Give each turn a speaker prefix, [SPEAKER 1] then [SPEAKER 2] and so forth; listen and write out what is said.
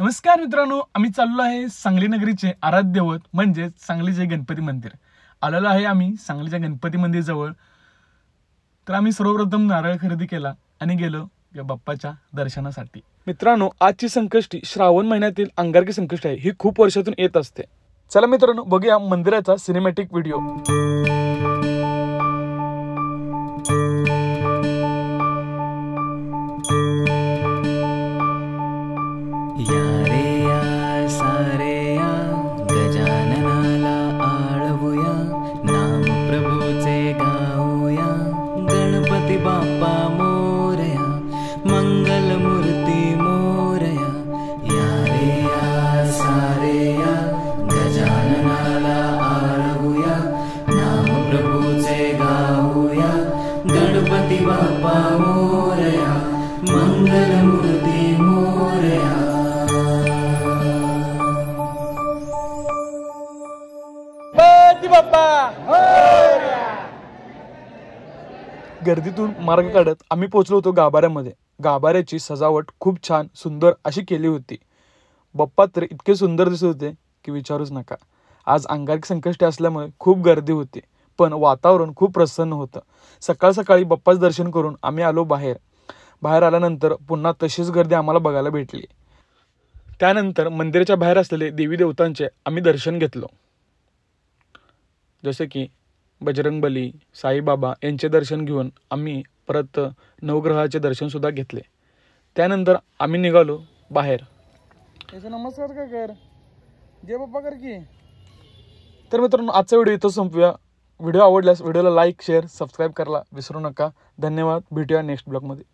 [SPEAKER 1] नमस्कार मित्रांनो, आम्ही चाललो आहे सांगली नगरीचे आराध्य दैवत म्हणजे सांगलीचे गणपती मंदिर. आलेलो आहे आम्ही सांगलीच्या गणपती मंदिर जवळ. तर आम्ही सर्वप्रथम नारळ खरेदी केला आणि गेलो या बाप्पाच्या दर्शनासाठी. मित्रांनो, आजची संकष्टी श्रावण महिन्यातील अंगारकी संकष्टी आहे. ही खूप वर्षातून येत असते. चला मित्रांनो, बघूया मंदिराचा सिनेमॅटिक व्हिडिओ.
[SPEAKER 2] बाप्पा मोरया मंगल मूर्ती मोरया या रे या सारे या गजाननाला आळवूया नाम प्रभूचे गाऊया गणपती बाप्पा मोरया मंगल मूर्ती मोरया.
[SPEAKER 1] गणपती बाप्पा गर्दीतून मार्ग काढत आम्ही पोहोचलो होतो गाभाऱ्यामध्ये. गाभाऱ्याची सजावट खूप छान सुंदर अशी केली होती. बाप्पा तर इतके सुंदर दिसत होते की विचारूच नका. आज अंगारकी संकष्टी असल्यामुळे खूप गर्दी होती, पण वातावरण खूप प्रसन्न होतं. सकाळ सकाळी बाप्पाचं दर्शन करून आम्ही आलो बाहेर. बाहेर आल्यानंतर पुन्हा तशीच गर्दी आम्हाला बघायला भेटली. त्यानंतर मंदिराच्या बाहेर असलेले देवी देवतांचे आम्ही दर्शन घेतलो, जसे की बजरंगबली, साईबाबा यांचे दर्शन घेऊन आम्ही परत नवग्रहाचे दर्शनसुद्धा घेतले. त्यानंतर आम्ही निघालो बाहेर. नमस्कार का कर जय बाप्पा कर की. तर मित्रांनो, आजचा व्हिडिओ इथं संपूया. व्हिडिओ आवडल्यास व्हिडिओला लाईक, शेअर, सबस्क्राईब करायला विसरू नका. धन्यवाद. भेटूया नेक्स्ट ब्लॉगमध्ये.